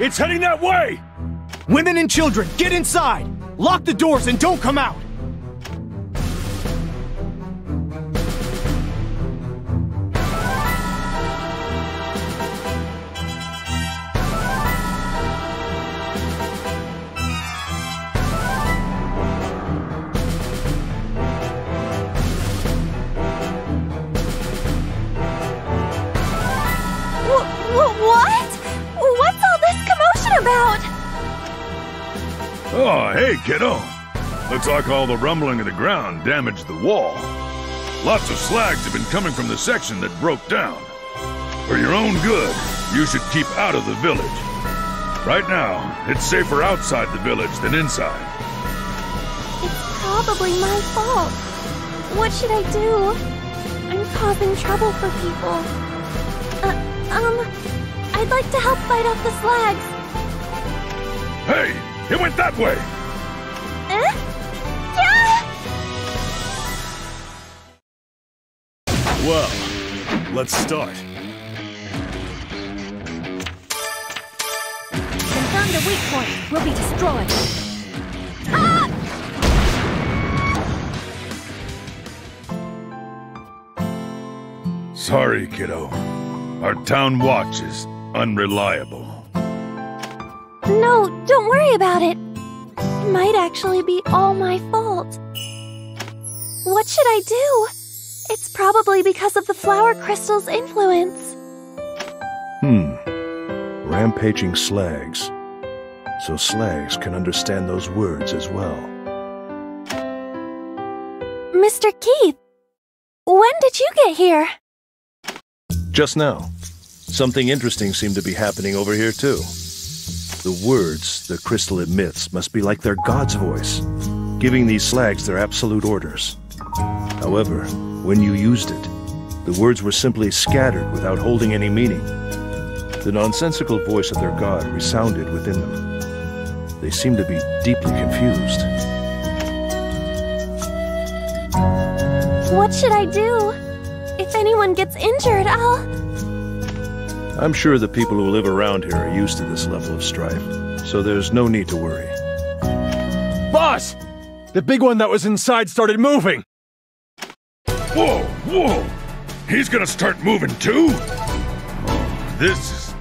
It's heading that way! Women and children, get inside! Lock the doors and don't come out! Oh, hey, kiddo. Looks like all the rumbling of the ground damaged the wall. Lots of slags have been coming from the section that broke down. For your own good, you should keep out of the village. Right now, it's safer outside the village than inside. It's probably my fault. What should I do? I'm causing trouble for people. I'd like to help fight off the slags. Hey! It went that way! Yeah! Well, let's start. Confirm the weak point will be destroyed. Ah! Sorry, kiddo. Our town watch is unreliable. No, don't worry about it. It might actually be all my fault. What should I do? It's probably because of the flower crystal's influence. Rampaging slags. So slags can understand those words as well. Mr. Keith, when did you get here? Just now. Something interesting seemed to be happening over here too. The words the crystal emits must be like their god's voice, giving these slags their absolute orders. However, when you used it, the words were simply scattered without holding any meaning. The nonsensical voice of their god resounded within them. They seemed to be deeply confused. What should I do? If anyone gets injured, I'm sure the people who live around here are used to this level of strife, so there's no need to worry. Boss! The big one that was inside started moving! Whoa, whoa! He's gonna start moving too? Oh, this is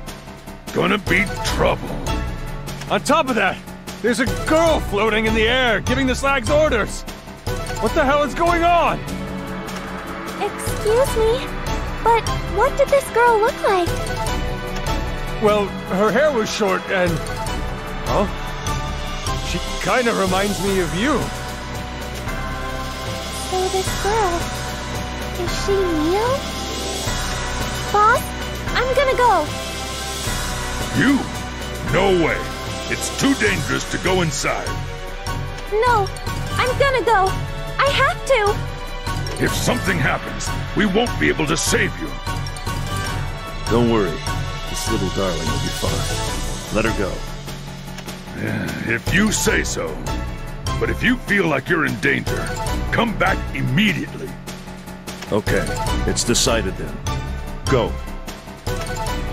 gonna be trouble. On top of that, there's a girl floating in the air, giving the slags orders! What the hell is going on? Excuse me, but what did this girl look like? Well, her hair was short and... Oh? She kinda reminds me of you. So this girl... is she Neo? Boss, I'm gonna go. You? No way. It's too dangerous to go inside. No, I'm gonna go. I have to. If something happens, we won't be able to save you. Don't worry. This little darling will be fine. Let her go. If you say so. But if you feel like you're in danger, come back immediately. Okay, it's decided then. Go.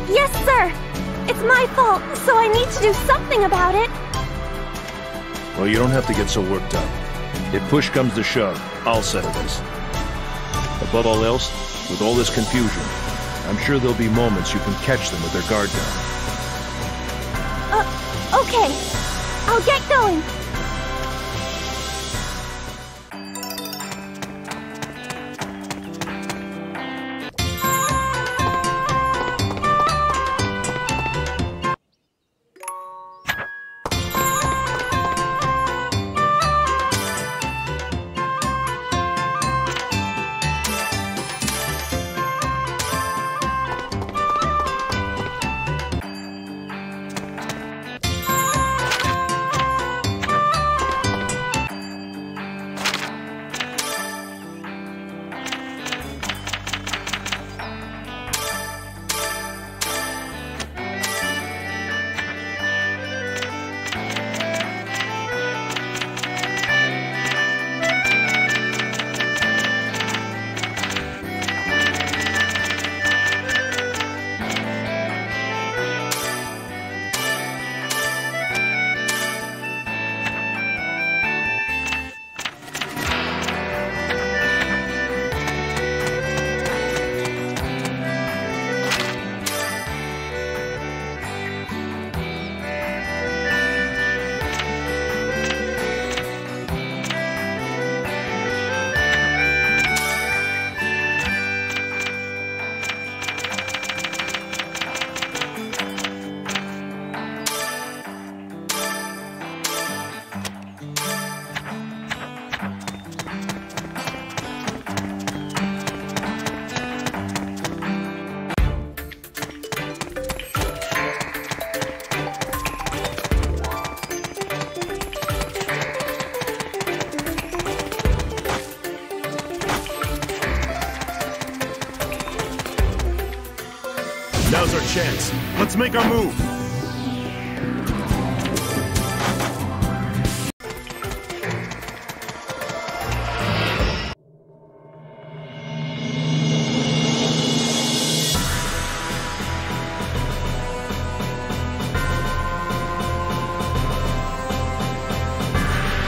Yes, sir! It's my fault, so I need to do something about it. Well, you don't have to get so worked up. If push comes to shove, I'll settle this. Above all else, with all this confusion, I'm sure there'll be moments you can catch them with their guard down. Okay. I'll get going. Now's our chance. Let's make our move.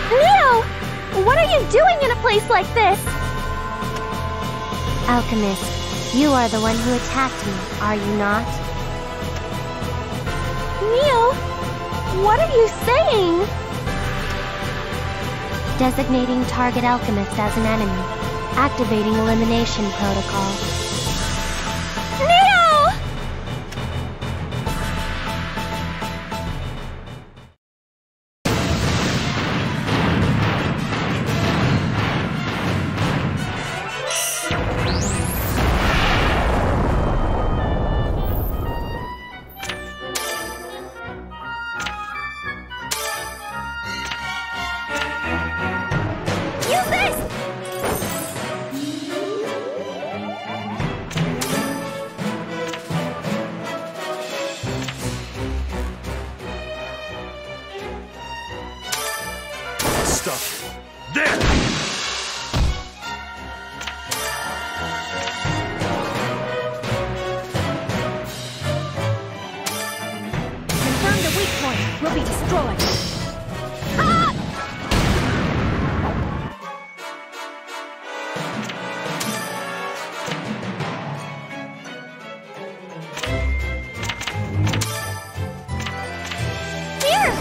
Neo! What are you doing in a place like this? Alchemist, you are the one who attacked me, are you not? Neo, what are you saying? Designating target Alchemist as an enemy. Activating elimination protocol. Neo! Use this! Stuff. There! Confirm the weak point will be destroyed. Ah! Here!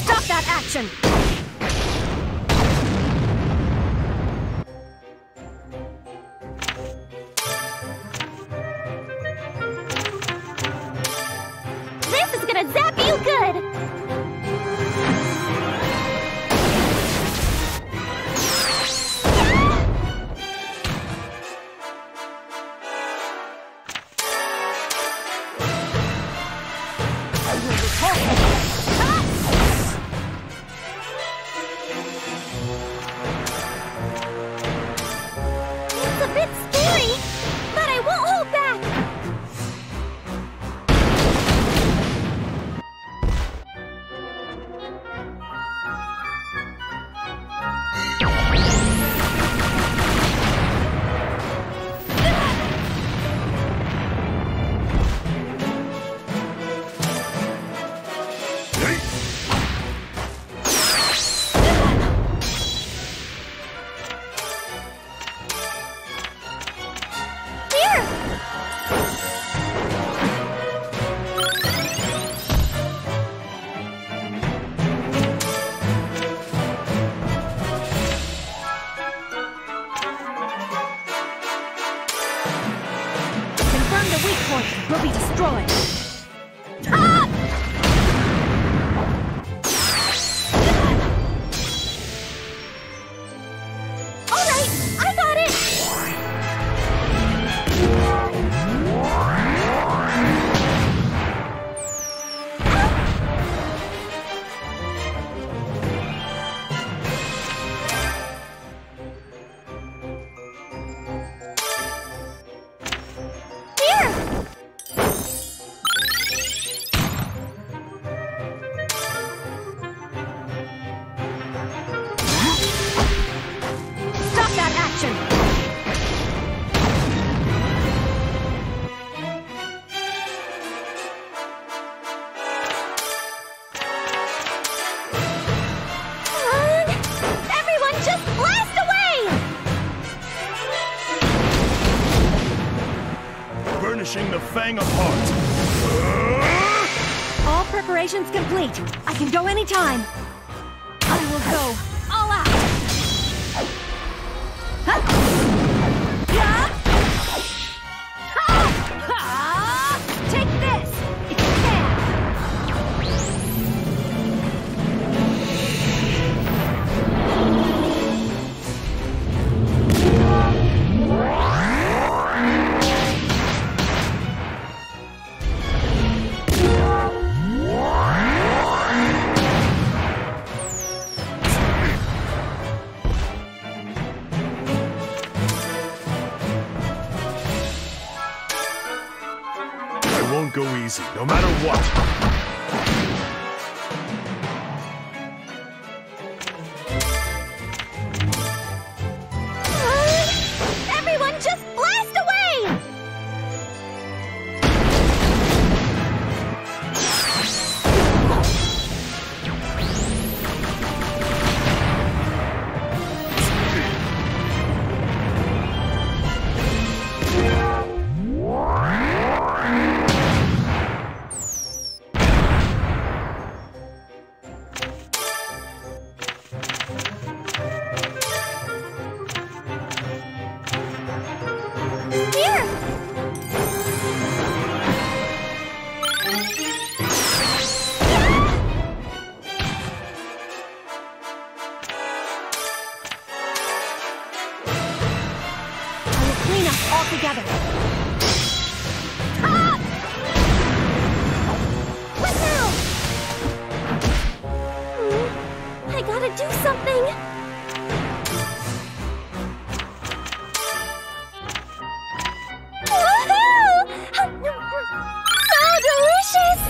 Stop that action! This is gonna zap you good! I will repulse you. Fang apart. All preparations complete. I can go anytime. I will go all out. Huh? Yeah? Ha! Ha! Take this if you can. Won't go easy, no matter what. Everyone just blast away! All together. Ah! What now? I gotta do something. Woohoo! So delicious!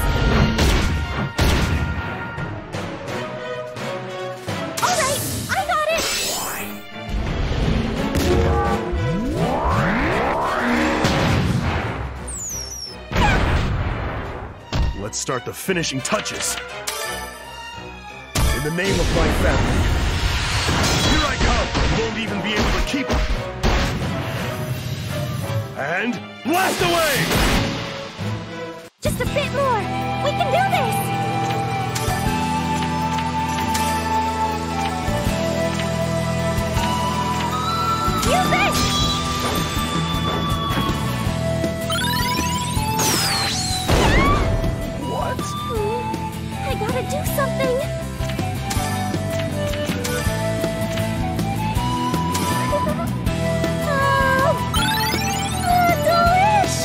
All right, I got it. Let's start the finishing touches. In the name of my family. Here I come! You won't even be able to keep up. And blast away! Just a bit more. We can do this. Use this! I gotta do something! Delish!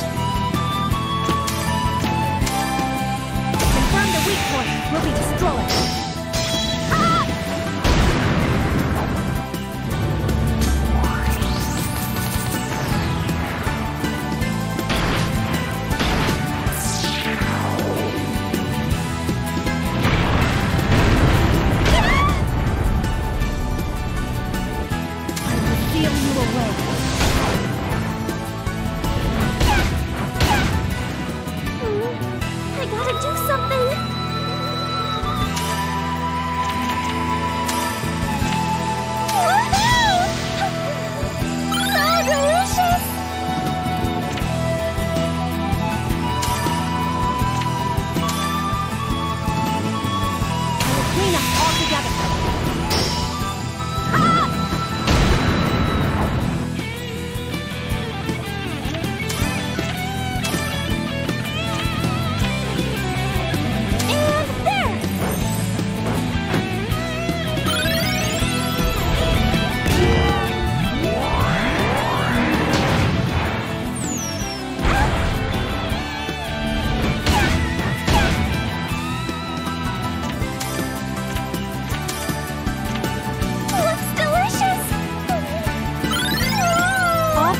Confirm the weak point will be destroyed.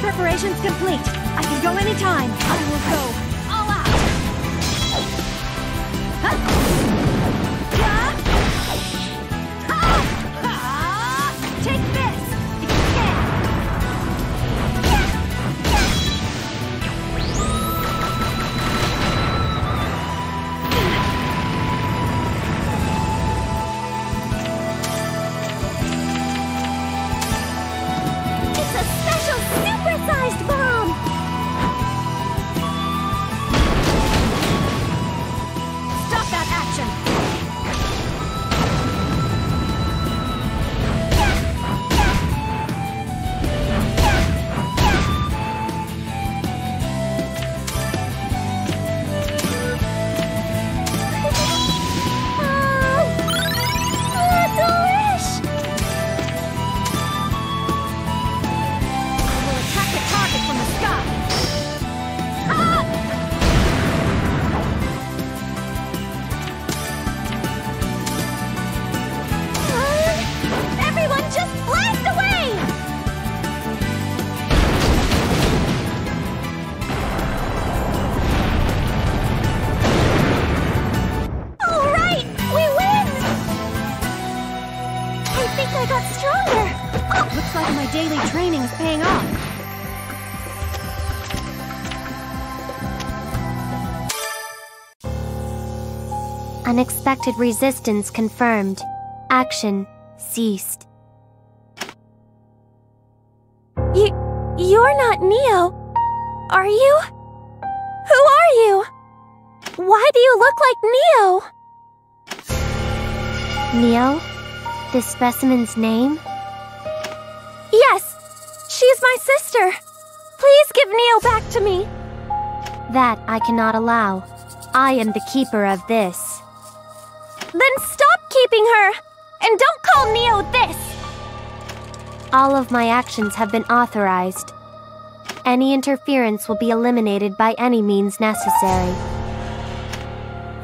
Preparations complete. I can go anytime. I will go all out. Huh? Yeah? Ha! Take this if you can. It's a special super-sized bomb! I got stronger! Looks like my daily training is paying off. Unexpected resistance confirmed. Action ceased. You're not Neo, are you? Who are you? Why do you look like Neo? Neo? This specimen's name? Yes, she's my sister. Please give Neo back to me. That I cannot allow. I am the keeper of this. Then stop keeping her! And don't call Neo this! All of my actions have been authorized. Any interference will be eliminated by any means necessary.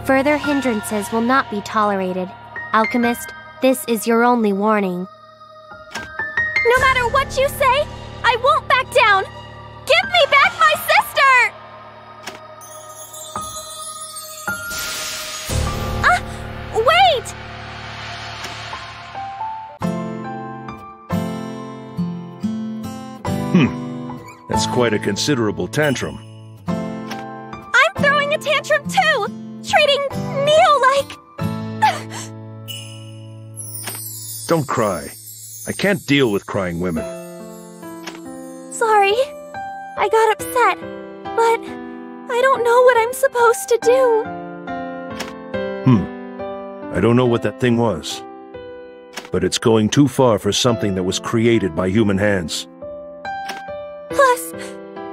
Further hindrances will not be tolerated. Alchemist, this is your only warning. No matter what you say, I won't back down! Give me back my sister! Wait! That's quite a considerable tantrum. I'm throwing a tantrum too! Treating Neo like... Don't cry. I can't deal with crying women. Sorry. I got upset, but I don't know what I'm supposed to do. I don't know what that thing was. But it's going too far for something that was created by human hands. Plus,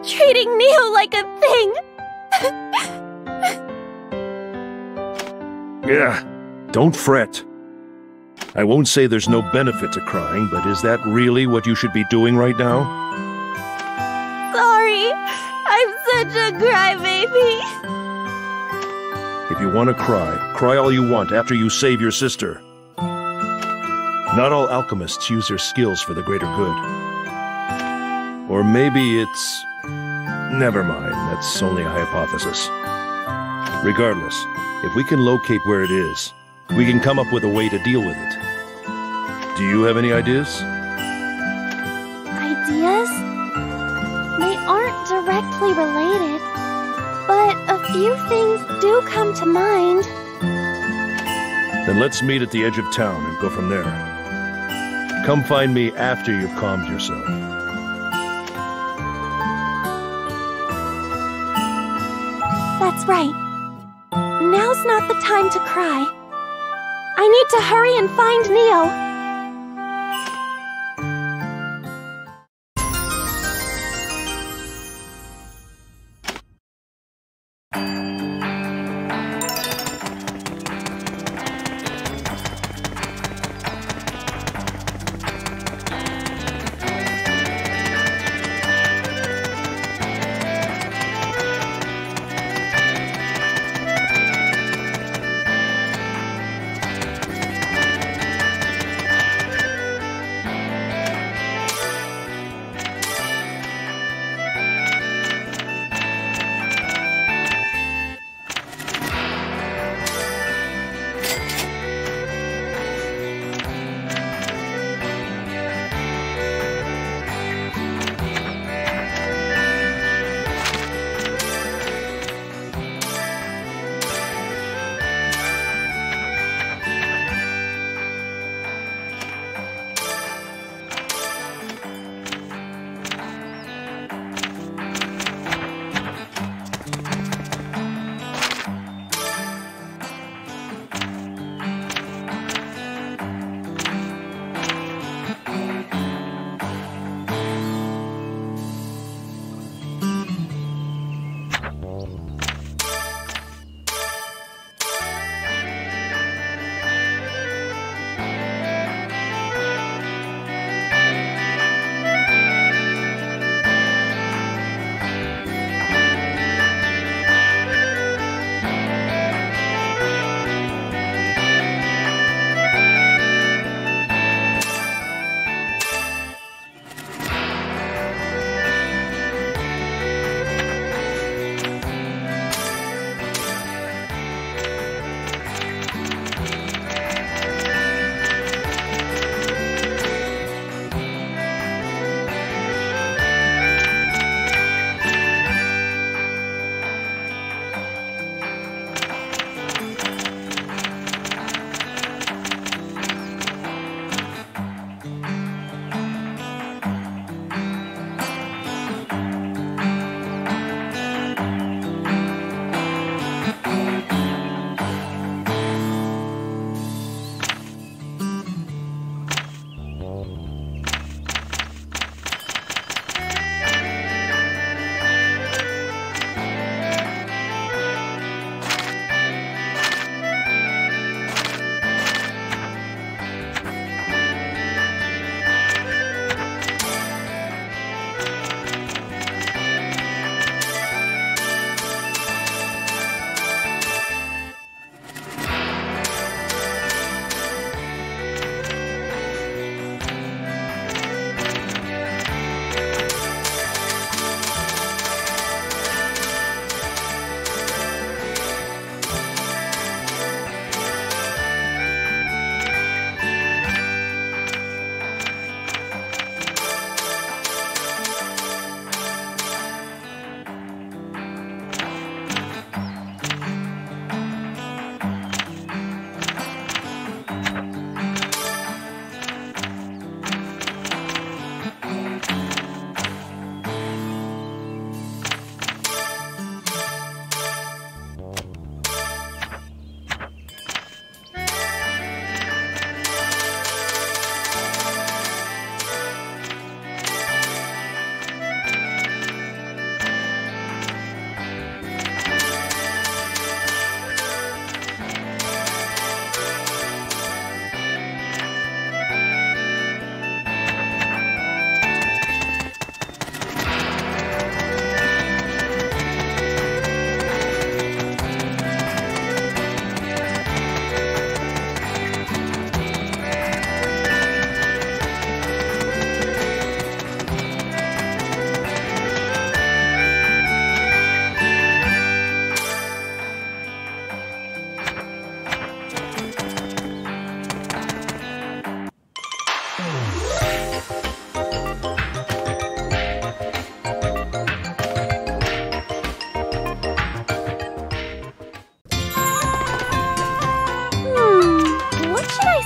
treating Neo like a thing. Yeah, don't fret. I won't say there's no benefit to crying, but is that really what you should be doing right now? Sorry, I'm such a crybaby. If you want to cry all you want after you save your sister. Not all alchemists use their skills for the greater good. Or maybe it's... Never mind, that's only a hypothesis. Regardless, if we can locate where it is, we can come up with a way to deal with it. Do you have any ideas? Ideas? They aren't directly related, but a few things do come to mind. Then let's meet at the edge of town and go from there. Come find me after you've calmed yourself. That's right. Now's not the time to cry. I need to hurry and find Neo.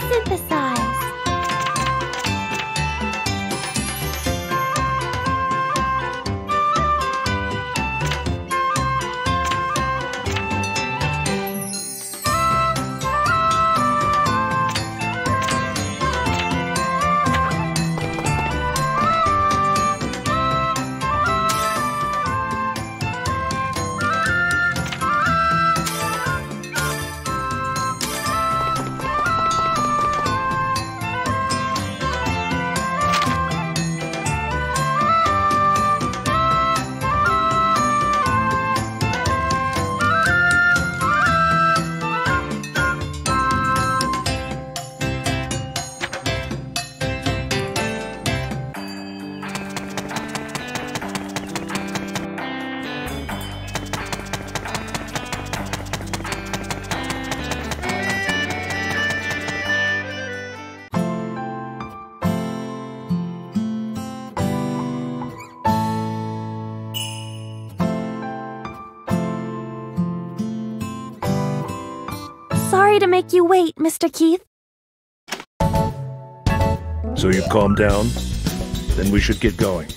synthesize. Sorry to make you wait, Mr. Keith. So you've calmed down? Then we should get going.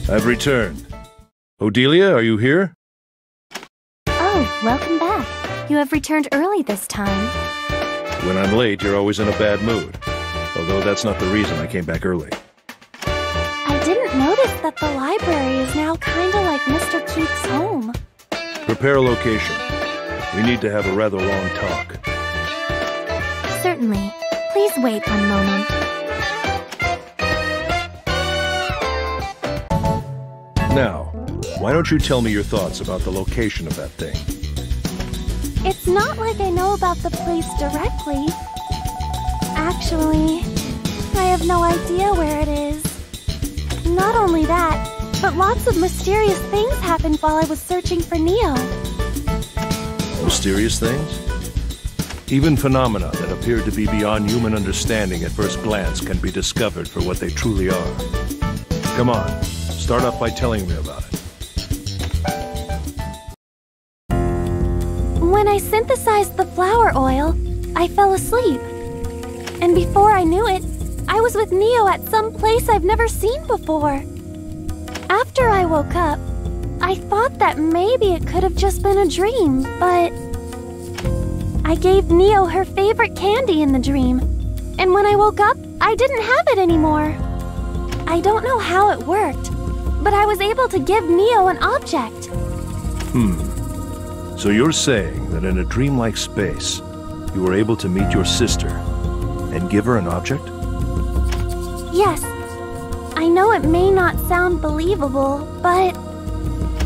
I've returned. Odelia, are you here? Oh, welcome back. You have returned early this time. When I'm late, you're always in a bad mood. Although that's not the reason I came back early. I didn't notice that the library is now kinda like Mr. Keith's home. Prepare a location. We need to have a rather long talk. Certainly. Please wait one moment. Now, why don't you tell me your thoughts about the location of that thing? It's not like I know about the place directly. Actually, I have no idea where it is. Not only that, but lots of mysterious things happened while I was searching for Neo. Mysterious things? Even phenomena that appear to be beyond human understanding at first glance can be discovered for what they truly are. Come on, start off by telling me about it. When I synthesized the flower oil, I fell asleep. And before I knew it, I was with Neo at some place I've never seen before. After I woke up, I thought that maybe it could have just been a dream, but I gave Neo her favorite candy in the dream. And when I woke up, I didn't have it anymore. I don't know how it worked, but I was able to give Neo an object. So you're saying that in a dreamlike space, you were able to meet your sister and give her an object? Yes. I know it may not sound believable, but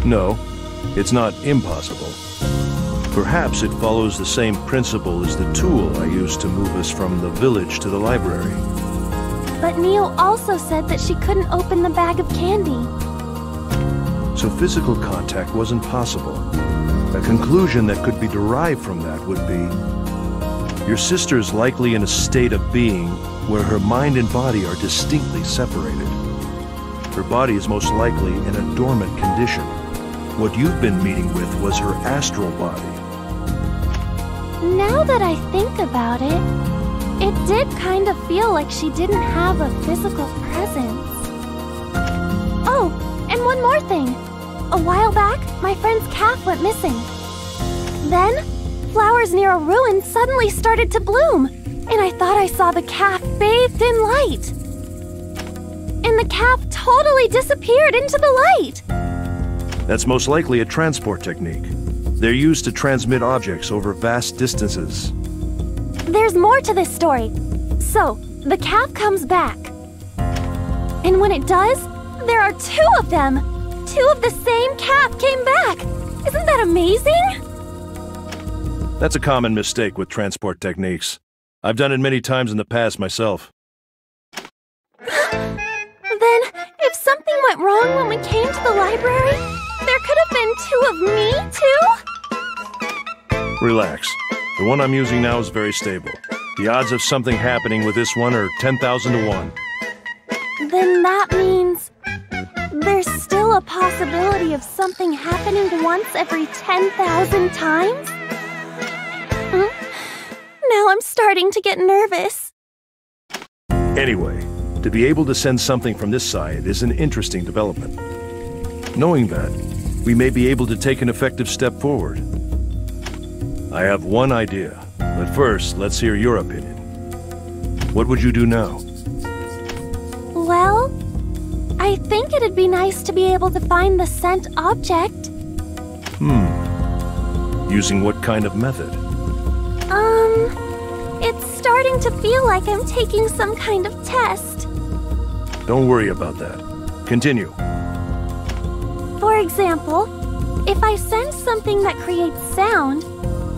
No, it's not impossible. Perhaps it follows the same principle as the tool I used to move us from the village to the library. Neo also said that she couldn't open the bag of candy. So physical contact wasn't possible. A conclusion that could be derived from that would be your sister's likely in a state of being where her mind and body are distinctly separated. Her body is most likely in a dormant condition. What you've been meeting with was her astral body. Now that I think about it, it did kind of feel like she didn't have a physical presence. Oh, and one more thing. A while back, my friend's calf went missing. Then, flowers near a ruin suddenly started to bloom, and I thought I saw the calf bathed in light. And the calf totally disappeared into the light. That's most likely a transport technique. They're used to transmit objects over vast distances. There's more to this story. So, the calf comes back. And when it does, there are two of them. Two of the same calf came back. Isn't that amazing? That's a common mistake with transport techniques. I've done it many times in the past myself. Then, if something went wrong when we came to the library, there could have been two of me, too? Relax. The one I'm using now is very stable. The odds of something happening with this one are 10,000 to 1. Then that means there's still a possibility of something happening once every 10,000 times? Now I'm starting to get nervous. Anyway, to be able to send something from this side is an interesting development. Knowing that, we may be able to take an effective step forward. I have one idea, but first, let's hear your opinion. What would you do now? Well, I think it'd be nice to be able to find the sent object. Using what kind of method? It's starting to feel like I'm taking some kind of test. Don't worry about that. Continue. For example, if I send something that creates sound,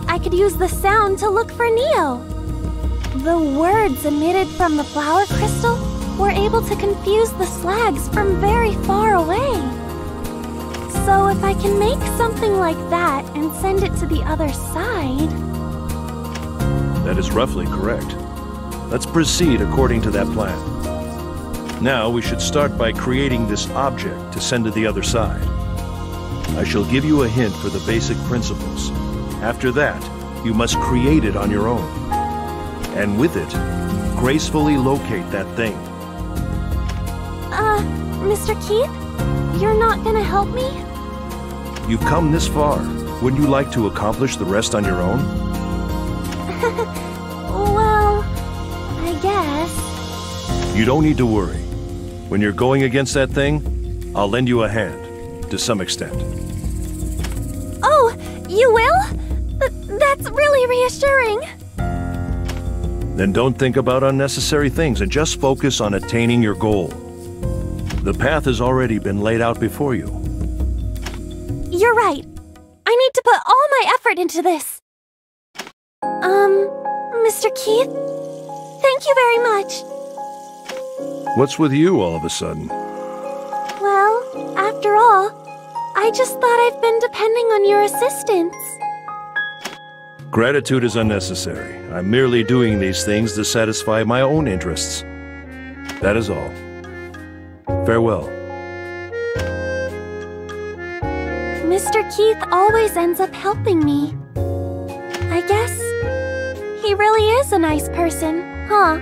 I could use the sound to look for Neo. The words emitted from the flower crystal were able to confuse the slags from very far away. So if I can make something like that and send it to the other side... That is roughly correct. Let's proceed according to that plan. Now we should start by creating this object to send to the other side. I shall give you a hint for the basic principles. After that, you must create it on your own. And with it, gracefully locate that thing. Mr. Keith? You're not gonna help me? You've come this far. Wouldn't you like to accomplish the rest on your own? Well, I guess. You don't need to worry. When you're going against that thing, I'll lend you a hand, to some extent. Oh, you will? That's really reassuring. Then don't think about unnecessary things and just focus on attaining your goal. The path has already been laid out before you. You're right. I need to put all my effort into this. Mr. Keith, thank you very much. What's with you all of a sudden? Well, after all, I just thought I've been depending on your assistance. Gratitude is unnecessary. I'm merely doing these things to satisfy my own interests. That is all. Farewell. Mr. Keith always ends up helping me. I guess he really is a nice person, huh?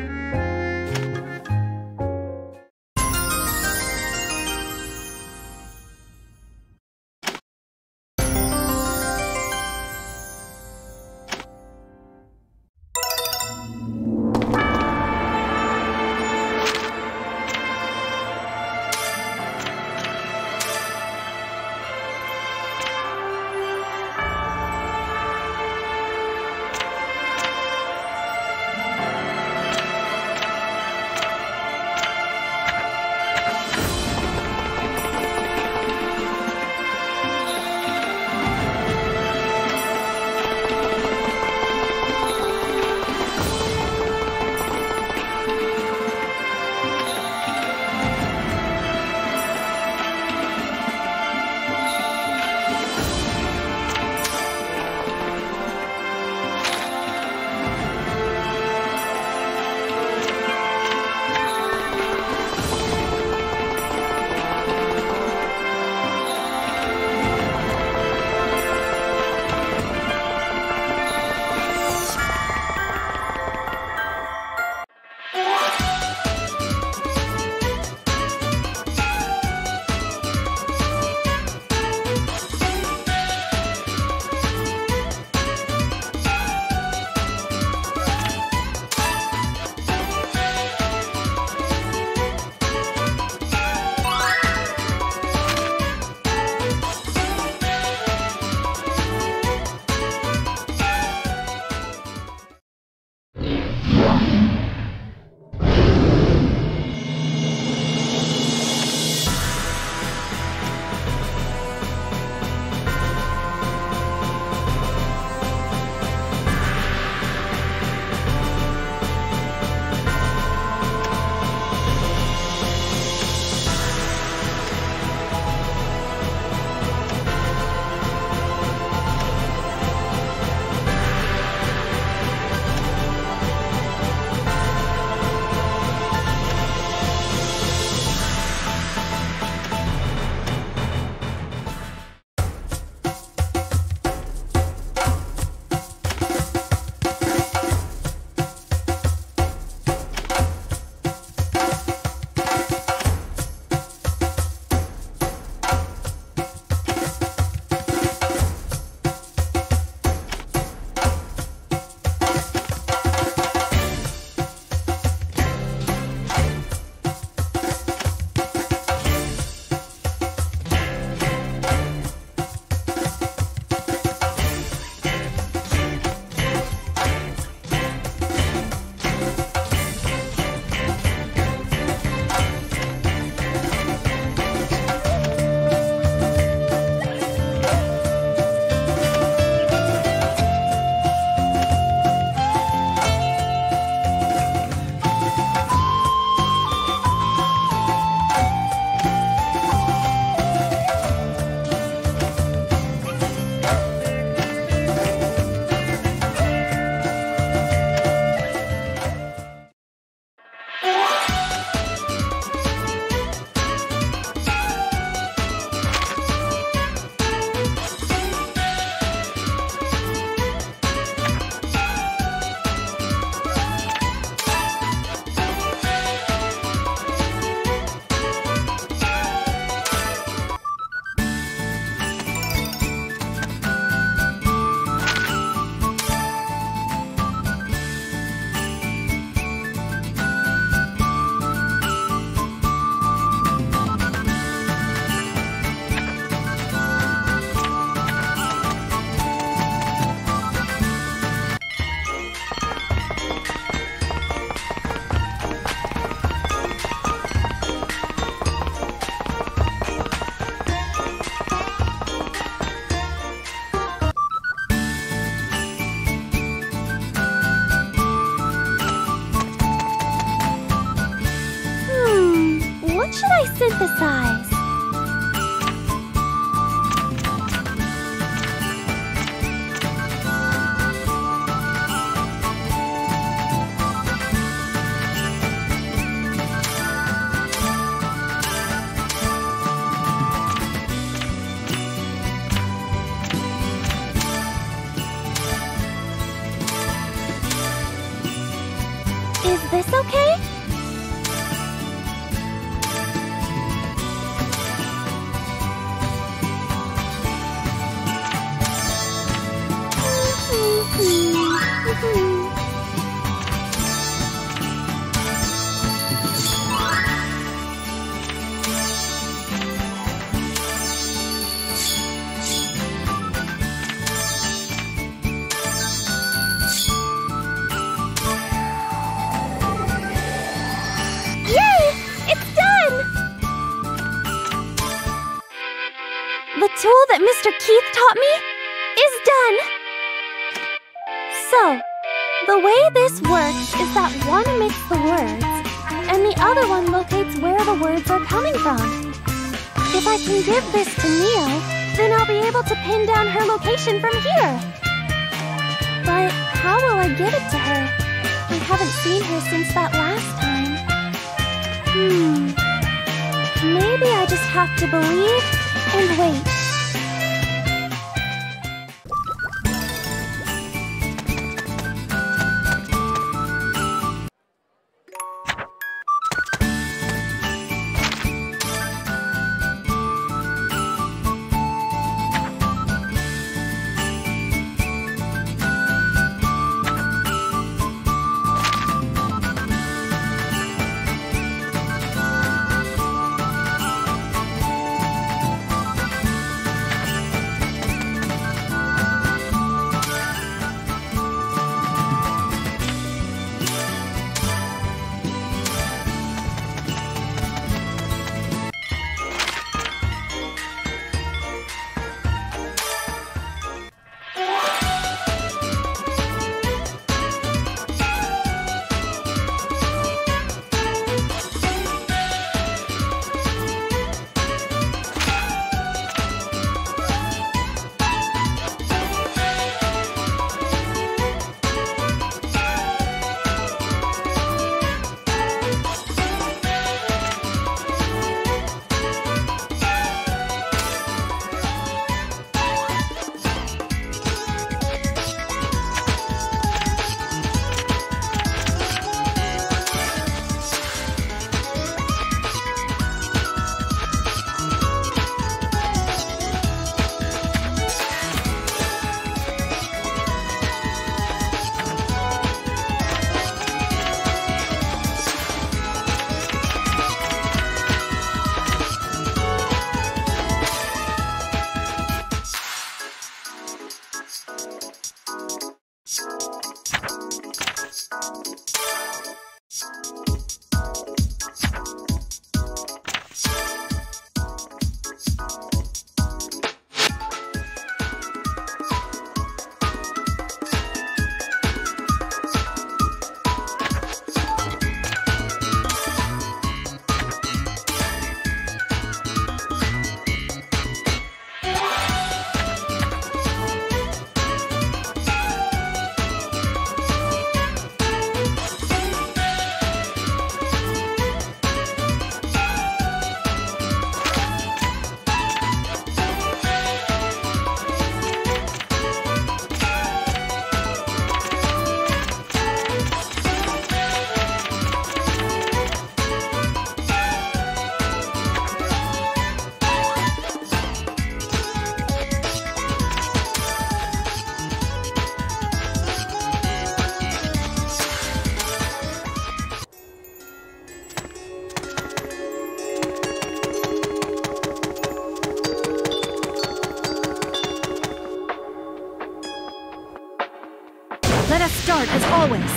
synthesize. Is this okay? The tool that Mr. Keith taught me is done! So, the way this works is that one emits the words, and the other one locates where the words are coming from. If I can give this to Neo, then I'll be able to pin down her location from here. But how will I give it to her? I haven't seen her since that last time. Maybe I just have to believe and wait. Let us start as always.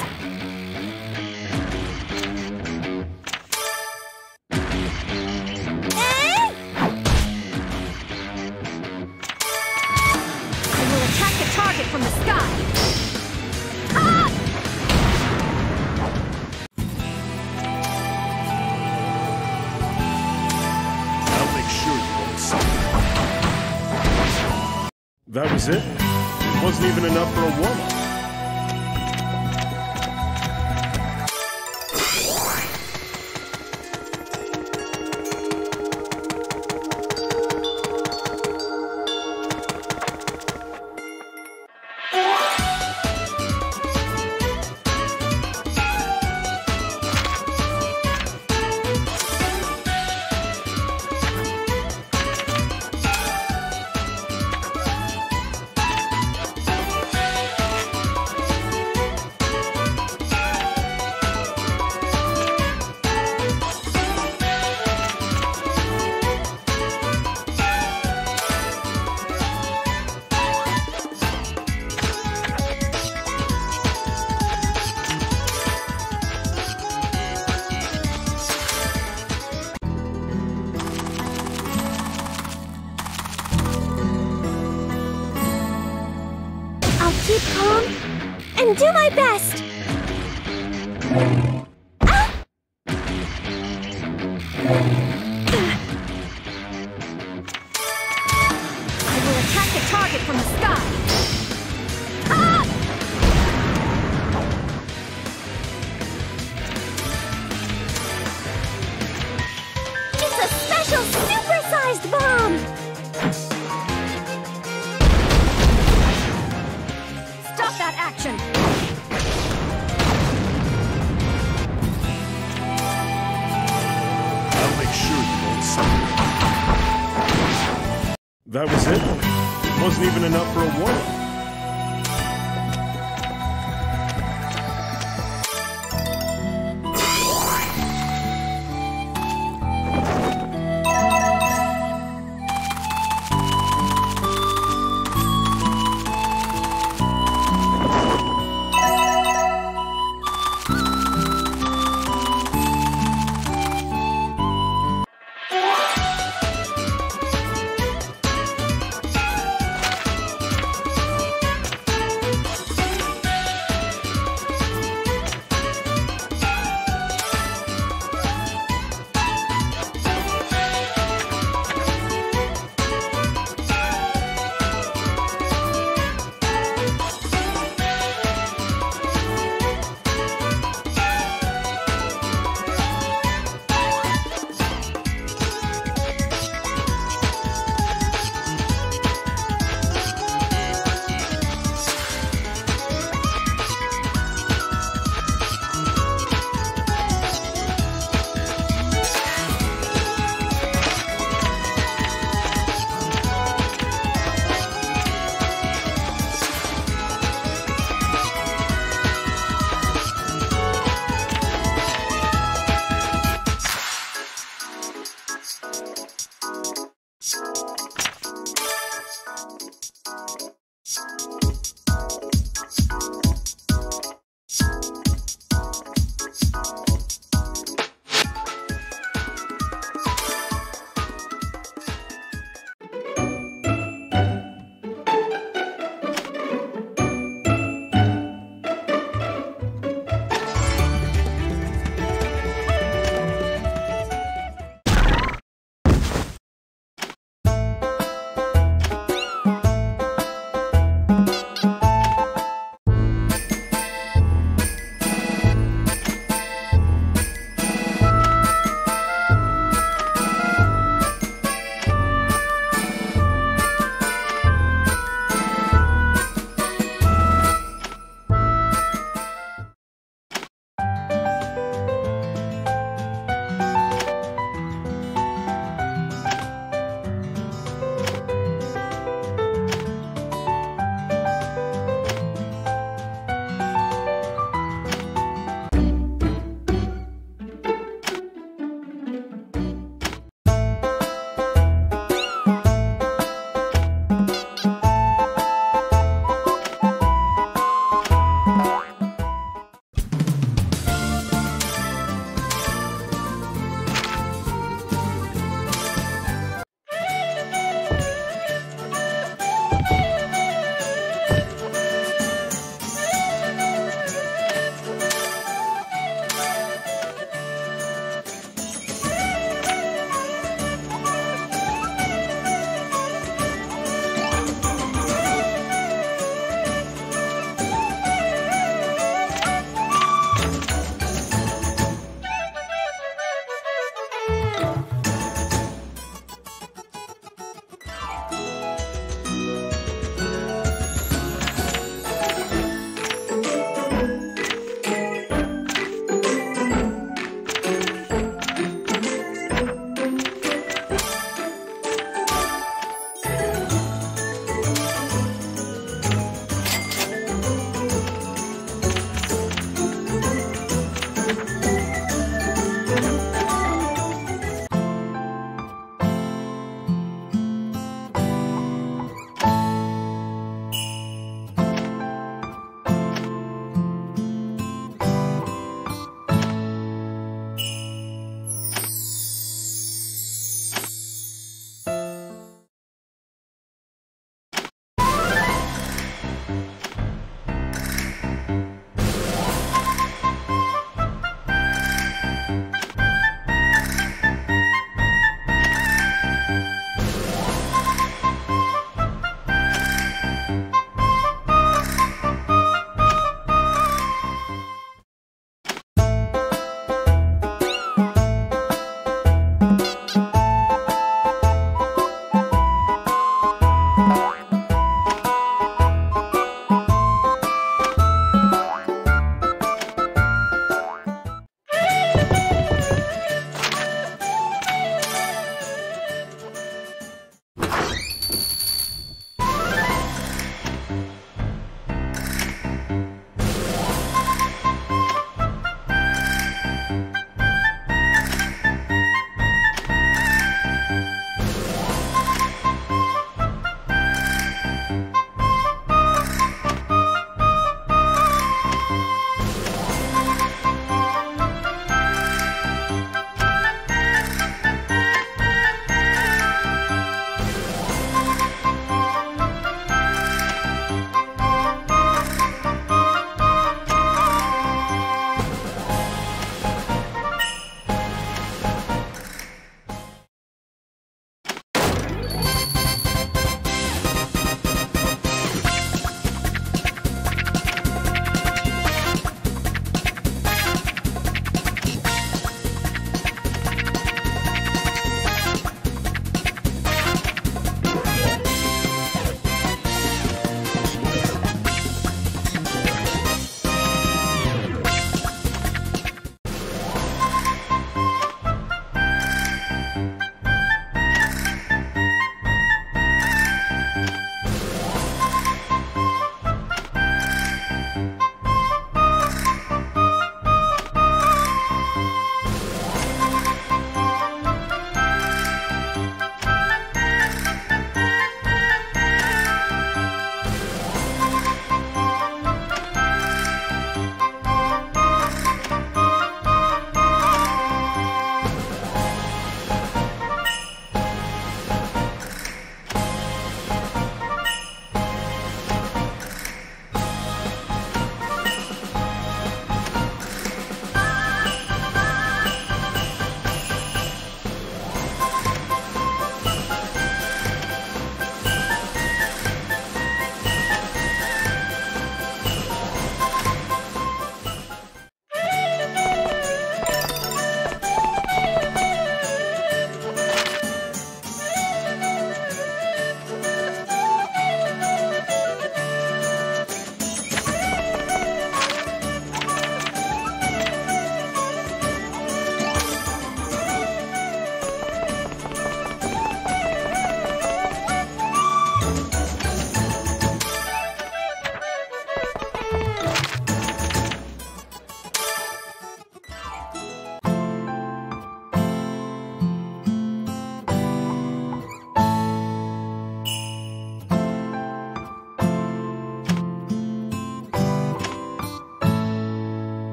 I will attack the target from the sky. was it. It wasn't even enough for a warm-up. Keep calm and do my best. Ah! I will attack the target from the sky. Ah! It's a special super-sized bomb! Stop that action! I'll make sure you won't suffer. That was it? It wasn't even enough for a warm-up.